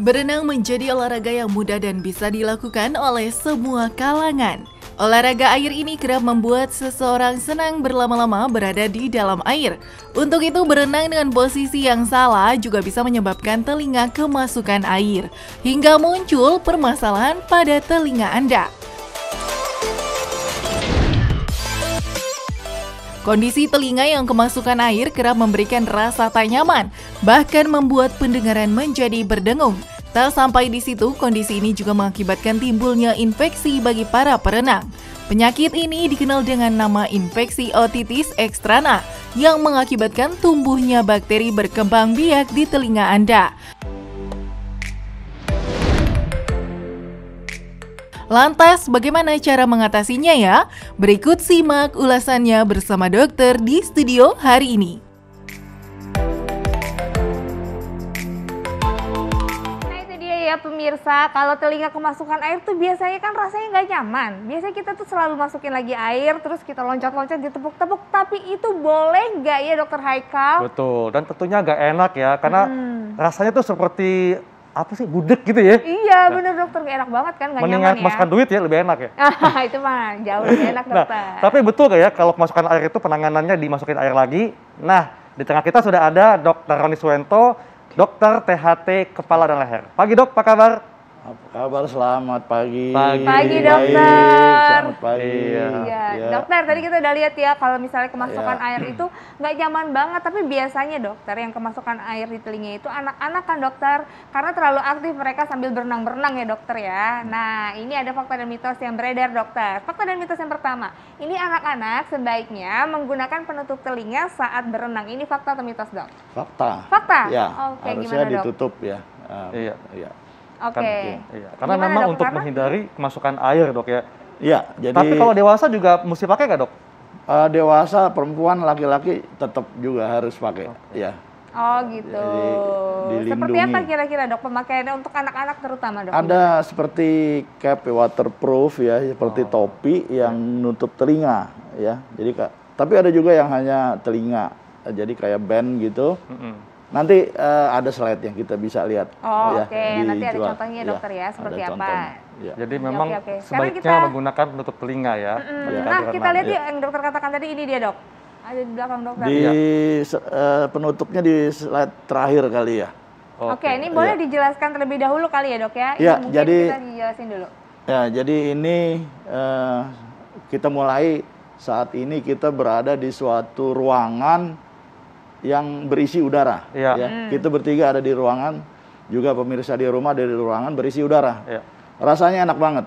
Berenang menjadi olahraga yang mudah dan bisa dilakukan oleh semua kalangan. Olahraga air ini kerap membuat seseorang senang berlama-lama berada di dalam air. Untuk itu, berenang dengan posisi yang salah juga bisa menyebabkan telinga kemasukan air, hingga muncul permasalahan pada telinga Anda. Kondisi telinga yang kemasukan air kerap memberikan rasa tak nyaman, bahkan membuat pendengaran menjadi berdengung. Tak sampai di situ, kondisi ini juga mengakibatkan timbulnya infeksi bagi para perenang. Penyakit ini dikenal dengan nama infeksi otitis ekstrana, yang mengakibatkan tumbuhnya bakteri berkembang biak di telinga Anda. Lantas, bagaimana cara mengatasinya ya? Berikut simak ulasannya bersama dokter di studio hari ini. Nah itu dia ya pemirsa, kalau telinga kemasukan air tuh biasanya kan rasanya nggak nyaman. Biasanya kita tuh selalu masukin lagi air, terus kita loncat-loncat, ditepuk-tepuk. Tapi itu boleh nggak ya dokter Haikal? Betul, dan tentunya nggak enak ya, karena rasanya tuh seperti apa sih, gudeg gitu ya. Iya bener dokter, gak enak banget kan, gak Mendingan nyaman ya. kemasukan duit ya, lebih enak ya. Itu mah jauh lebih enak dokter. Nah, tapi betul nggak ya kalau kemasukan air itu penanganannya dimasukin air lagi? Nah, di tengah kita sudah ada Dr. Roni Suwento, dokter THT kepala dan leher. Pagi dok, apa kabar? Apa kabar? Selamat pagi. Pagi dokter. Selamat pagi. Iya, dokter tadi kita udah lihat ya kalau misalnya kemasukan air itu nggak nyaman banget, tapi biasanya dokter yang kemasukan air di telinga itu anak-anak kan dokter, karena terlalu aktif mereka sambil berenang-berenang ya dokter ya. Nah ini ada fakta dan mitos yang beredar dokter. Fakta dan mitos yang pertama, ini anak-anak sebaiknya menggunakan penutup telinga saat berenang. Ini fakta atau mitos dok? Fakta. Fakta? Ya, Oke, harusnya gimana, dok? ditutup ya. Iya. Oke. Iya, karena Gimana, memang dok? untuk Karena- menghindari kemasukan air dok ya. Iya, jadi Tapi kalau dewasa juga mesti pakai nggak dok? dewasa, perempuan, laki-laki tetap juga harus pakai. Ya. Oh gitu. Jadi, Seperti apa dilindungi. kira-kira dok pemakaiannya untuk anak-anak terutama dok? Ada seperti cap waterproof ya, seperti topi yang nutup telinga ya. Jadi tapi ada juga yang hanya telinga. Jadi kayak band gitu. Nanti ada slide yang kita bisa lihat. Oh ya, oke, nanti ada dijual. contohnya dokter ya, seperti ada apa? contohnya. Ya. Jadi memang oke. Sekarang sebaiknya kita- menggunakan penutup telinga ya. ketika Nah kita berenang. lihat yuk yang dokter katakan tadi, ini dia dok. Ada di belakang dokter. Di penutupnya di slide terakhir kali ya. Oke, ini boleh dijelaskan terlebih dahulu kali ya dok ya? Ini Iya, mungkin jadi- kita dijelasin dulu. Ya, jadi ini kita mulai saat ini kita berada di suatu ruangan yang berisi udara. Iya. Ya. Kita bertiga ada di ruangan, juga pemirsa di rumah ada di ruangan berisi udara. Iya. Rasanya enak banget,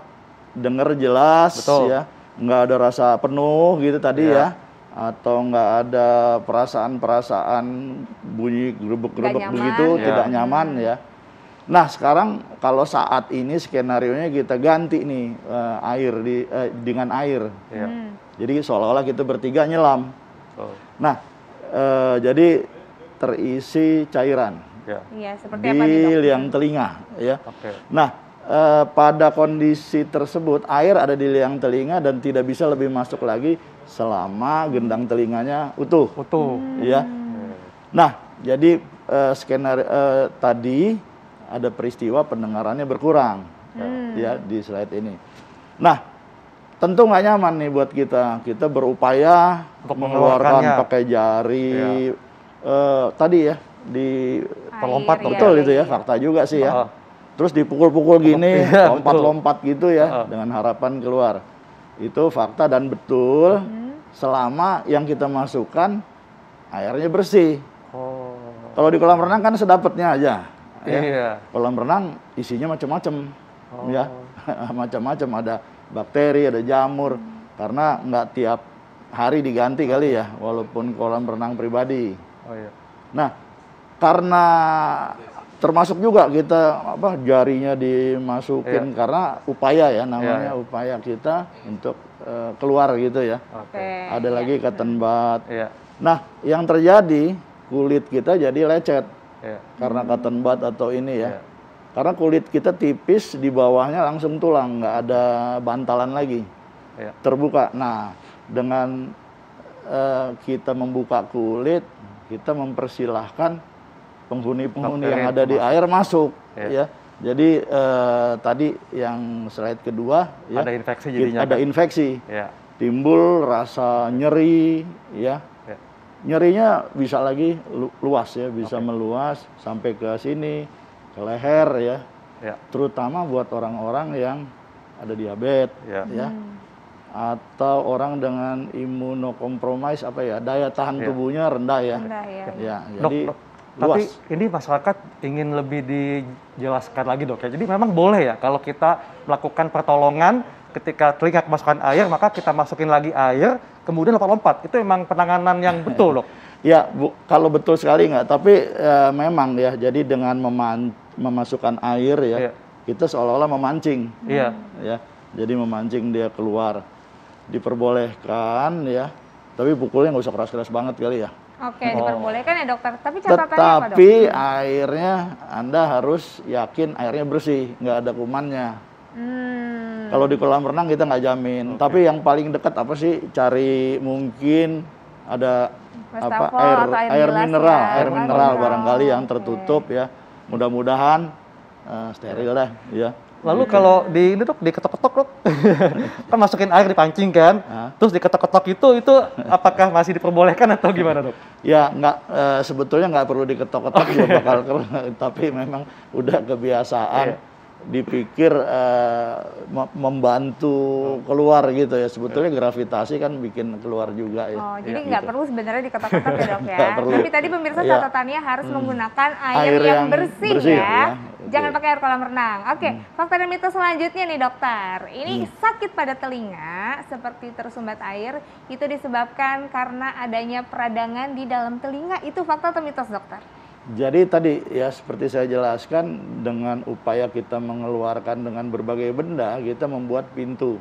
denger jelas, Betul. ya, nggak ada rasa penuh gitu tadi Iya. ya, atau nggak ada perasaan bunyi gerebek-gerebek Nggak nyaman. begitu, Iya. tidak nyaman ya. Nah sekarang kalau saat ini skenarionya kita ganti nih air dengan air, Iya. jadi seolah-olah kita bertiga nyelam. Betul. Nah jadi terisi cairan Ya. Iya, seperti di apa nih dok? liang telinga ya. Oke. Nah, pada kondisi tersebut air ada di liang telinga dan tidak bisa lebih masuk lagi selama gendang telinganya utuh, Utuh. ya. Nah, jadi skenario tadi ada peristiwa pendengarannya berkurang, ya di slide ini. Nah, tentu nggak nyaman nih buat kita. Kita berupaya Untuk mengeluarkan mengeluarkannya. pakai jari. Tadi ya di Pelompat, Air, betul iya, itu ya, iya. fakta juga sih ya. Ah. Terus dipukul-pukul gini, Iya, lompat-lompat gitu Ah. ya, dengan harapan keluar. Itu fakta dan betul. Selama yang kita masukkan airnya bersih. Oh. Kalau di kolam renang kan sedapatnya aja. Ya. Iya. Kolam renang isinya macam-macam, Oh. ya, macam-macam, ada bakteri, ada jamur, karena nggak tiap hari diganti kali ya, walaupun kolam renang pribadi. Oh iya. Nah, karena termasuk juga kita jarinya dimasukin karena upaya ya, namanya Iya. upaya kita untuk keluar gitu ya. Oke. Ada lagi cotton bud. Iya. Nah, yang terjadi kulit kita jadi lecet Iya. karena cotton bud atau ini ya. Iya. Karena kulit kita tipis, di bawahnya langsung tulang, nggak ada bantalan lagi, Iya. terbuka. Nah, dengan kita membuka kulit, kita mempersilahkan penghuni-penghuni Bakteri yang ada di masuk. air masuk, Iya. ya. Jadi tadi yang slide kedua ya, Ada infeksi jadinya. ada infeksi, Ya. timbul rasa nyeri ya. Ya. Nyerinya bisa lagi luas ya, bisa meluas sampai ke sini, ke leher ya. Ya. Terutama buat orang-orang yang ada diabetes ya. Atau orang dengan imunokompromis daya tahan tubuhnya rendah ya. Rendah ya. Ya, Dok, jadi tapi luas. ini masyarakat ingin lebih dijelaskan lagi dok ya. Jadi memang boleh ya kalau kita melakukan pertolongan ketika telinga kemasukan air, maka kita masukin lagi air, kemudian lompat-lompat. Itu memang penanganan yang betul dok. Ya, kalau betul sekali nggak. Tapi memang ya, jadi dengan memasukkan air ya, Iya. kita seolah-olah memancing. Iya. Ya, jadi memancing dia keluar. Diperbolehkan ya, tapi pukulnya nggak usah keras-keras banget kali ya. Oke, diperbolehkan ya dokter. Tapi catatannya apa dok? Tetapi airnya Anda harus yakin airnya bersih, nggak ada kumannya. Kalau di kolam renang kita nggak jamin. Tapi yang paling dekat apa sih? Cari mungkin ada Wastafel atau air gelas mineral, ya. air mineral Mineral. barangkali yang Oke. tertutup ya. Mudah-mudahan steril deh ya. Lalu kalau di ini dok, diketok-ketok dok, kan masukin air dipancing kan, terus diketok-ketok itu apakah masih diperbolehkan atau gimana dok? Ya nggak, sebetulnya nggak perlu diketok-ketok juga bakal tapi memang udah kebiasaan dipikir membantu keluar gitu ya. Sebetulnya gravitasi kan bikin keluar juga ya. Oh, jadi Ya, nggak gitu. perlu sebenarnya diketok-ketok ya dok ya. Nggak perlu. Tapi tadi pemirsa Iya. catatannya harus menggunakan air Air yang yang bersih, bersih, ya. ya. Jangan Oke. pakai air kolam renang. Oke, fakta dan mitos selanjutnya nih dokter. Ini sakit pada telinga seperti tersumbat air itu disebabkan karena adanya peradangan di dalam telinga. Itu fakta atau mitos dokter? Jadi tadi ya seperti saya jelaskan, dengan upaya kita mengeluarkan dengan berbagai benda, kita membuat pintu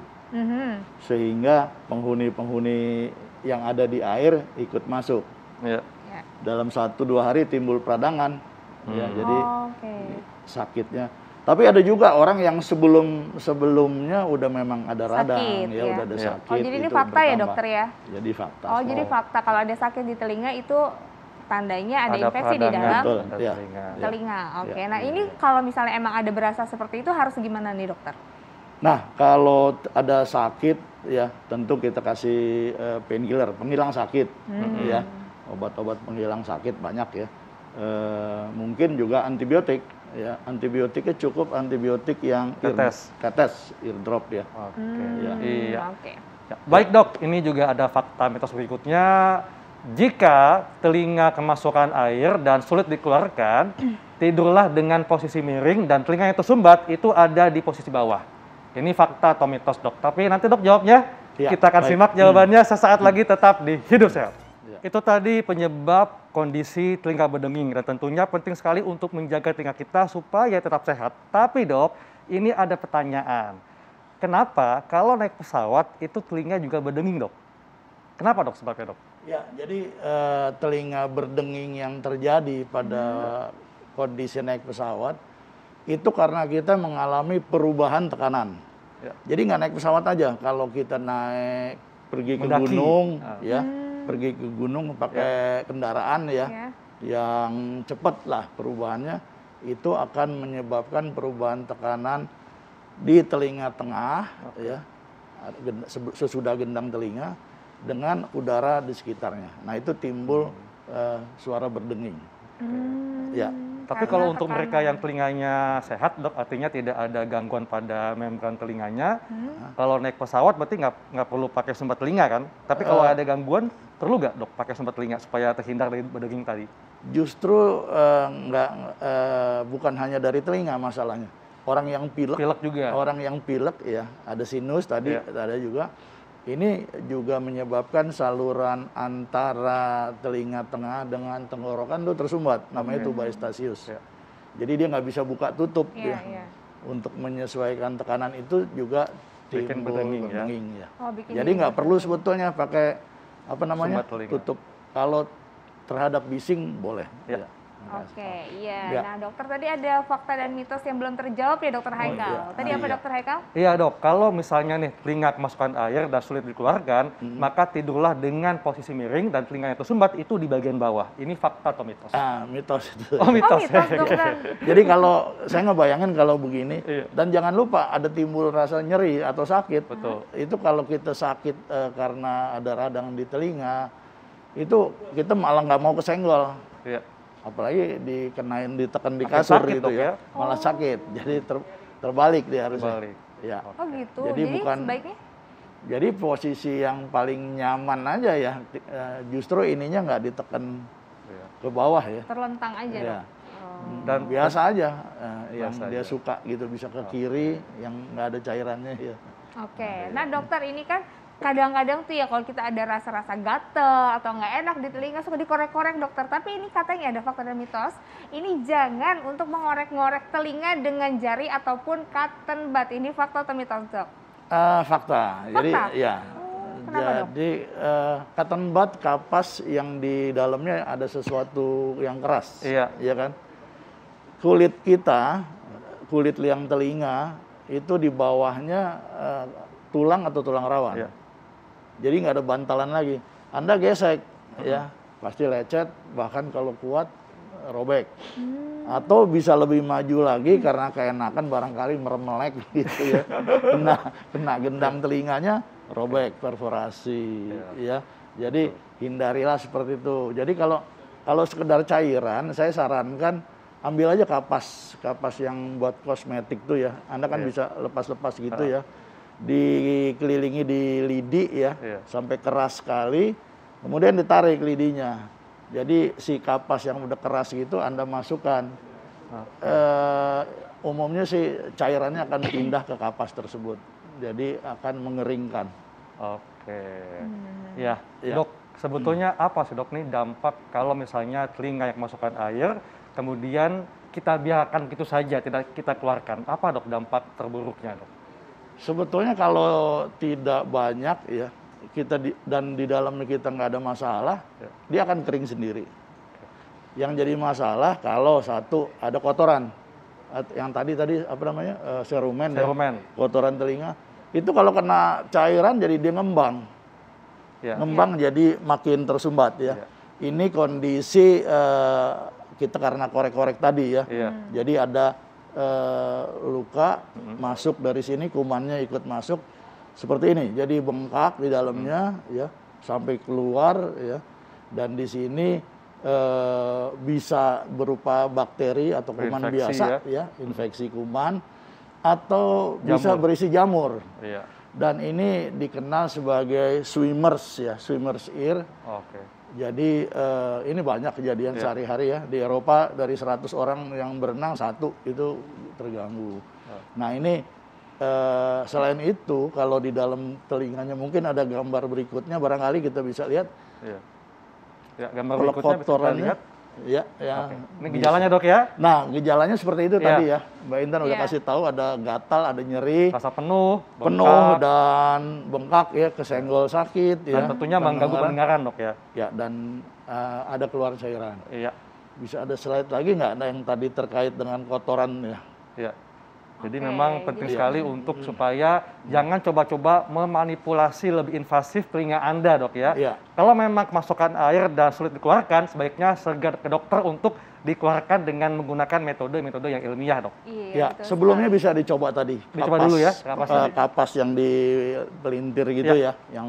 sehingga penghuni-penghuni yang ada di air ikut masuk. Ya. Ya. Dalam 1-2 hari timbul peradangan. Ya, jadi Oke. sakitnya. Tapi ada juga orang yang sebelumnya udah memang ada radang, Sakit, ya ya. udah ada Ya. sakit. Oh, jadi ini itu fakta ya bertambah. dokter ya? Jadi fakta. Oh, jadi fakta kalau ada sakit di telinga itu tandanya ada Ada infeksi di peradangan dalam Betul, pada ya. telinga. telinga. Oke. Ya. Nah, ini kalau misalnya emang ada berasa seperti itu harus gimana nih, dokter? Nah, kalau ada sakit ya tentu kita kasih painkiller, penghilang sakit, ya, obat-obat penghilang sakit banyak ya. Mungkin juga antibiotik, ya, antibiotiknya cukup antibiotik yang tetes, eardrop ya. Oke. Ya. Iya. Oke. Ya, baik dok, ini juga ada fakta mitos berikutnya. Jika telinga kemasukan air dan sulit dikeluarkan, tidurlah dengan posisi miring dan telinga yang tersumbat itu ada di posisi bawah. Ini fakta atau mitos dok. Tapi nanti dok jawabnya, Ya, kita akan baik. simak jawabannya sesaat lagi tetap di Hidup Sehat. Ya. Itu tadi penyebab kondisi telinga berdenging dan tentunya penting sekali untuk menjaga telinga kita supaya tetap sehat. Tapi dok, ini ada pertanyaan. Kenapa kalau naik pesawat itu telinga juga berdenging dok? Kenapa dok sebabnya dok? Ya, jadi telinga berdenging yang terjadi pada kondisi naik pesawat itu karena kita mengalami perubahan tekanan. Ya. Jadi nggak naik pesawat aja, kalau kita naik pergi ke Mendaki. gunung, ya, pergi ke gunung pakai kendaraan ya, Ya. yang cepat lah perubahannya, itu akan menyebabkan perubahan tekanan di telinga tengah, ya, sesudah gendang telinga, dengan udara di sekitarnya. Nah, itu timbul suara berdenging. Ya. Tapi Karena kalau untuk mereka tekanan. yang telinganya sehat dok, artinya tidak ada gangguan pada membran telinganya. Kalau naik pesawat berarti nggak perlu pakai sumbat telinga kan? Tapi kalau ada gangguan, perlu nggak dok pakai sumbat telinga supaya terhindar dari berdenging tadi? Justru bukan hanya dari telinga masalahnya. Orang yang pilek, juga. orang yang pilek ya, ada sinus tadi, Ya. ada juga. Ini juga menyebabkan saluran antara telinga tengah dengan tenggorokan itu tersumbat, namanya tubaestasius. Ya. Jadi dia nggak bisa buka tutup Iya, ya. iya. Untuk menyesuaikan tekanan itu juga Bikin timbul berdenging, ya. berdenging ya. Oh, bikin Jadi nggak perlu sebetulnya pakai apa namanya Sumbat telinga. tutup. Kalau terhadap bising boleh. Ya. Oke, iya. Ya. Nah, dokter tadi ada fakta dan mitos yang belum terjawab ya, dokter Haikal. iya. Tadi apa, Iya. dokter Haikal? Iya dok, kalau misalnya nih telinga kemasukan air dan sulit dikeluarkan, maka tidurlah dengan posisi miring dan telinganya tersumbat itu di bagian bawah. Ini fakta atau mitos? Ah, mitos itu. Oh mitos. Oh, mitos, dokter. Jadi kalau saya ngebayangin kalau begini, Iya. dan jangan lupa ada timbul rasa nyeri atau sakit. Betul. Itu kalau kita sakit karena ada radang di telinga, itu kita malah nggak mau kesenggol. Iya. Apalagi ditekan di Makin kasur sakit, gitu dok, ya, malah sakit. Jadi terbalik dia harusnya. Terbalik. Ya. Oh gitu. Jadi bukan- sebaiknya? Jadi posisi yang paling nyaman aja ya, justru ininya nggak ditekan Iya. ke bawah ya. Terlentang aja, Ya. dok. Oh. Dan Biasa aja, yang Biasa dia aja. suka gitu, bisa ke kiri, yang nggak ada cairannya ya. Oke, nah dokter ini kan kadang-kadang tuh ya kalau kita ada rasa-rasa gatel atau nggak enak di telinga suka dikorek-korek dokter. Tapi ini katanya ada fakta dan mitos, ini jangan untuk mengorek-ngorek telinga dengan jari ataupun cotton bud. Ini fakta atau mitos, dok? Fakta. Jadi ya. kenapa, dok? Jadi cotton bud kapas yang di dalamnya ada sesuatu yang keras. Iya. Iya kan? Kulit kita, kulit liang telinga itu di bawahnya tulang atau tulang rawan. Iya. Jadi nggak ada bantalan lagi. Anda gesek, ya pasti lecet, bahkan kalau kuat robek. Atau bisa lebih maju lagi karena keenakan barangkali meremelek gitu ya. Kena gendang telinganya, robek, perforasi, ya. Jadi hindarilah seperti itu. Jadi kalau sekedar cairan, saya sarankan ambil aja kapas yang buat kosmetik tuh ya. Anda kan bisa lepas-lepas gitu ya. Dikelilingi di lidi ya, sampai keras sekali, kemudian ditarik lidinya. Jadi si kapas yang udah keras gitu Anda masukkan. Umumnya sih cairannya akan pindah ke kapas tersebut, jadi akan mengeringkan. Oke. Ya, Ya. dok, sebetulnya apa sih dok nih dampak kalau misalnya telinga yang kemasukan air, kemudian kita biarkan gitu saja, tidak kita keluarkan. Apa dok dampak terburuknya dok? Sebetulnya kalau tidak banyak ya, dan di dalamnya kita nggak ada masalah, dia akan kering sendiri. Yang jadi masalah kalau satu ada kotoran, yang tadi apa namanya serumen, Serumen. ya, kotoran telinga, itu kalau kena cairan jadi dia ngembang, Ya. ngembang jadi makin tersumbat ya. Ini kondisi kita karena korek-korek tadi ya, Iya. jadi ada luka masuk dari sini, kumannya ikut masuk seperti ini, jadi bengkak di dalamnya ya sampai keluar ya, dan di sini bisa berupa bakteri atau kuman Infeksi, biasa ya, infeksi kuman atau bisa Jamur. berisi jamur. Iya. Dan ini dikenal sebagai swimmers ya, swimmers ear. Oke. Jadi ini banyak kejadian sehari-hari ya. Di Eropa dari 100 orang yang berenang, 1 itu terganggu. Nah ini selain itu kalau di dalam telinganya mungkin ada gambar berikutnya, barangkali kita bisa lihat. Iya. Ya, gambar Kalau berikutnya bisa kita kotorannya, lihat. ya. Oke. Ini gejalanya dok ya? Nah gejalanya seperti itu Iya. tadi ya. Mbak Intan udah Iya. kasih tahu ada gatal, ada nyeri, Rasa penuh, penuh bengkak, dan bengkak ya, kesenggol sakit ya. dan tentunya mengganggu pendengaran dok ya? Ya, dan ada keluar cairan. Iya. Bisa ada slide lagi nggak yang tadi terkait dengan kotoran ya? Iya. Jadi Oke, memang penting jadi- sekali untuk supaya jangan coba-coba memanipulasi lebih invasif telinga Anda dok ya. Iya. Kalau memang kemasukan air dan sulit dikeluarkan, sebaiknya segera ke dokter untuk dikeluarkan dengan menggunakan metode-metode yang ilmiah dok. Iya, Ya, betul sebelumnya sekali. bisa dicoba tadi. Dicoba dulu ya, kapas tadi. kapas yang dipelintir gitu ya, yang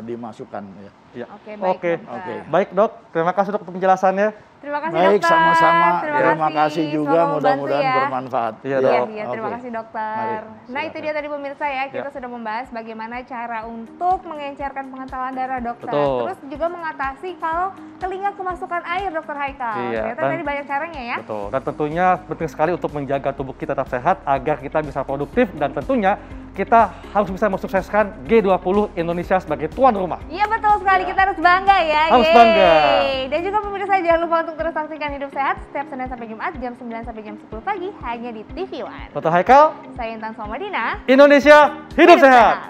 dimasukkan ya. Ya. Oke, baik, Oke. dokter. Oke. Baik dok, terima kasih dok untuk penjelasannya. Terima kasih Baik, dokter. sama-sama. Terima kasih juga, Semoga membantu mudah-mudahan ya. bermanfaat. Iya, Iya, dok. iya, terima Oke. kasih dokter. Mari, Nah, itu silakan. dia tadi pemirsa ya, kita Ya. sudah membahas bagaimana cara untuk mengencerkan pengentalan darah dokter. Betul. Terus juga mengatasi kalau telinga kemasukan air, dokter Haikal. Iya, Ternyata dan- tadi banyak caranya ya. Betul. Dan tentunya penting sekali untuk menjaga tubuh kita tetap sehat agar kita bisa produktif dan tentunya kita harus bisa mensukseskan G20 Indonesia sebagai tuan rumah. Iya betul sekali, kita harus bangga ya. Harus Yeay. bangga. Dan juga pemirsa jangan lupa untuk terus saksikan Hidup Sehat setiap Senin sampai Jumat jam 9 sampai jam 10 pagi hanya di TV One. Dr. Haikal, Saya Intan Somadina. Indonesia hidup sehat.